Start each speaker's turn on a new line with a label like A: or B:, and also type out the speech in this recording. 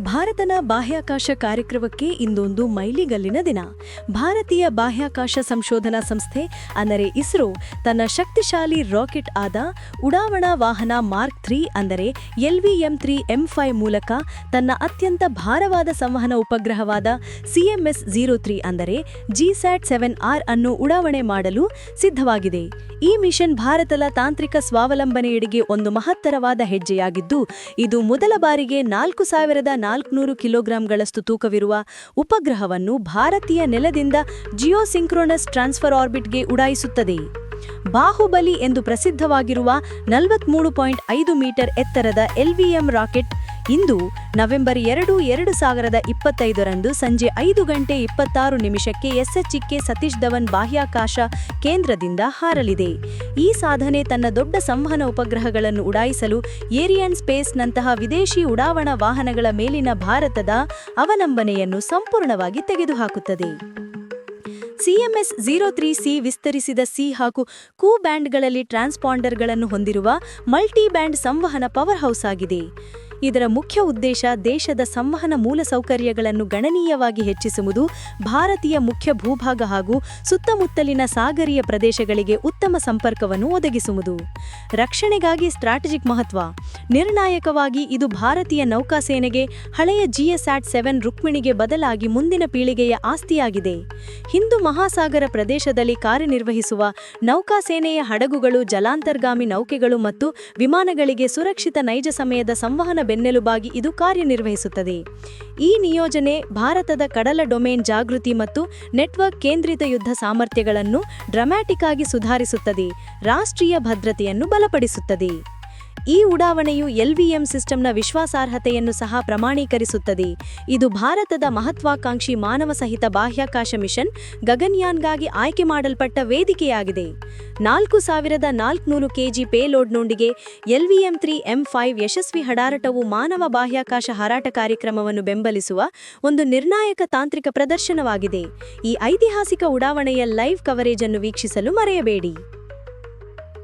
A: ಭಾರತದ ಬಾಹ್ಯಾಕಾಶ ಕಾರ್ಯಕ್ರಮಕ್ಕೆ ಇಂದೊಂದು ಮೈಲಿಗಲ್ಲಿನ ದಿನ. ಭಾರತೀಯ ಬಾಹ್ಯಾಕಾಶ ಸಂಶೋಧನಾ ಸಂಸ್ಥೆ ಅಂದರೆ ಇಸ್ರೋ ತನ್ನ ಶಕ್ತಿಶಾಲಿ ರಾಕೆಟ್ ಆದ ಉಡಾವಣಾ ವಾಹನ ಮಾರ್ಕ್ 3 ಅಂದರೆ LVM-3M5 ಮೂಲಕ ತನ್ನ ಅತ್ಯಂತ ಭಾರವಾದ ಸಂವಹನ ಉಪಗ್ರಹವಾದ CMS-03 ಅಂದರೆ GSAT-7R ಅನ್ನು ಉಡಾವಣೆ ಮಾಡಲು ಸಿದ್ಧವಾಗಿದೆ. ಈ ಮಿಷನ್ ಭಾರತದ ತಾಂತ್ರಿಕ ಸ್ವಾವಲಂಬನೆಯೆಡೆಗೆ ಒಂದು ಮಹತ್ತರವಾದ ಹೆಜ್ಜೆಯಾಗಿದ್ದು, ಇದು ಮೊದಲ ಬಾರಿಗೆ 4400 ಕಿಲೋಗ್ರಾಂಗಳಷ್ಟು ತೂಕವಿರುವ ಉಪಗ್ರಹವನ್ನು ಭಾರತೀಯ ನೆಲದಿಂದ ಜಿಯೋಸಿಂಕ್ರೋನಸ್ ಟ್ರಾನ್ಸ್ಫರ್ ಆರ್ಬಿಟ್ಗೆ ಉಡಾಯಿಸುತ್ತದೆ. ಬಾಹುಬಲಿ ಎಂದು ಪ್ರಸಿದ್ಧವಾಗಿರುವ 43.5 ಮೀಟರ್ ಎತ್ತರದ LVM ರಾಕೆಟ್ ಇಂದು ನವೆಂಬರ್ 2, 2025ರಂದು ಸಂಜೆ 5:26 SHK ಸತೀಶ್ ಧವನ್ ಬಾಹ್ಯಾಕಾಶ ಕೇಂದ್ರದಿಂದ ಹಾರಲಿದೆ. ಈ ಸಾಧನೆ ತನ್ನ ದೊಡ್ಡ ಸಂವಹನ ಉಪಗ್ರಹಗಳನ್ನು ಉಡಾಯಿಸಲು ಏರಿಯನ್ ಸ್ಪೇಸ್ನಂತಹ ವಿದೇಶಿ ಉಡಾವಣಾ ವಾಹನಗಳ ಮೇಲಿನ ಭಾರತದ ಅವಲಂಬನೆಯನ್ನು ಸಂಪೂರ್ಣವಾಗಿ ತೆಗೆದುಹಾಕುತ್ತದೆ. CMS-03C ವಿಸ್ತರಿಸಿದ C ಹಾಗೂ Ku ಬ್ಯಾಂಡ್ಗಳಲ್ಲಿ ಟ್ರಾನ್ಸ್ಪಾಂಡರ್ಗಳನ್ನು ಹೊಂದಿರುವ ಮಲ್ಟಿ ಬ್ಯಾಂಡ್ ಸಂವಹನ ಪವರ್ ಹೌಸ್ ಆಗಿದೆ. ಇದರ ಮುಖ್ಯ ಉದ್ದೇಶ ದೇಶದ ಸಂವಹನ ಮೂಲಸೌಕರ್ಯಗಳನ್ನು ಗಣನೀಯವಾಗಿ ಹೆಚ್ಚಿಸುವುದು, ಭಾರತೀಯ ಮುಖ್ಯ ಭೂಭಾಗ ಹಾಗೂ ಸುತ್ತಮುತ್ತಲಿನ ಸಾಗರೀಯ ಪ್ರದೇಶಗಳಿಗೆ ಉತ್ತಮ ಸಂಪರ್ಕವನ್ನು ಒದಗಿಸುವುದು. ರಕ್ಷಣೆಗಾಗಿ ಸ್ಟ್ರಾಟಜಿಕ್ ಮಹತ್ವ. ನಿರ್ಣಾಯಕವಾಗಿ ಇದು ಭಾರತೀಯ ನೌಕಾಸೇನೆಗೆ ಹಳೆಯ GSAT-7 ರುಕ್ಮಿಣಿಗೆ ಬದಲಾಗಿ ಮುಂದಿನ ಪೀಳಿಗೆಯ ಆಸ್ತಿಯಾಗಿದೆ. ಹಿಂದೂ ಮಹಾಸಾಗರ ಪ್ರದೇಶದಲ್ಲಿ ಕಾರ್ಯನಿರ್ವಹಿಸುವ ನೌಕಾಸೇನೆಯ ಹಡಗುಗಳು, ಜಲಾಂತರ್ಗಾಮಿ ನೌಕೆಗಳು ಮತ್ತು ವಿಮಾನಗಳಿಗೆ ಸುರಕ್ಷಿತ ನೈಜ ಸಮಯದ ಸಂವಹನ ಬೆನ್ನೆಲುಬಾಗಿ ಇದು ಕಾರ್ಯನಿರ್ವಹಿಸುತ್ತದೆ. ಈ ನಿಯೋಜನೆ ಭಾರತದ ಕಡಲ ಡೊಮೇನ್ ಜಾಗೃತಿ ಮತ್ತು ನೆಟ್ವರ್ಕ್ ಕೇಂದ್ರಿತ ಯುದ್ಧ ಸಾಮರ್ಥ್ಯಗಳನ್ನು ಡ್ರಾಮ್ಯಾಟಿಕ್ ಆಗಿ ಸುಧಾರಿಸುತ್ತದೆ, ರಾಷ್ಟ್ರೀಯ ಭದ್ರತೆಯನ್ನು ಬಲಪಡಿಸುತ್ತದೆ. ಈ ಉಡಾವಣೆಯು LVM ಸಿಸ್ಟಂನ ವಿಶ್ವಾಸಾರ್ಹತೆಯನ್ನು ಸಹ ಪ್ರಮಾಣೀಕರಿಸುತ್ತದೆ. ಇದು ಭಾರತದ ಮಹತ್ವಾಕಾಂಕ್ಷಿ ಮಾನವ ಸಹಿತ ಬಾಹ್ಯಾಕಾಶ ಮಿಷನ್ ಗಗನ್ಯಾನ್ಗಾಗಿ ಆಯ್ಕೆ ಮಾಡಲ್ಪಟ್ಟ ವೇದಿಕೆಯಾಗಿದೆ. 4400 kg ಪೇಲೋಡ್ನೊಂದಿಗೆ LVM-3M5 ಯಶಸ್ವಿ ಹಾರಾಟವು ಮಾನವ ಬಾಹ್ಯಾಕಾಶ ಹಾರಾಟ ಕಾರ್ಯಕ್ರಮವನ್ನು ಬೆಂಬಲಿಸುವ ಒಂದು ನಿರ್ಣಾಯಕ ತಾಂತ್ರಿಕ ಪ್ರದರ್ಶನವಾಗಿದೆ. ಈ ಐತಿಹಾಸಿಕ ಉಡಾವಣೆಯ ಲೈವ್ ಕವರೇಜ್ ಅನ್ನು ವೀಕ್ಷಿಸಲು ಮರೆಯಬೇಡಿ.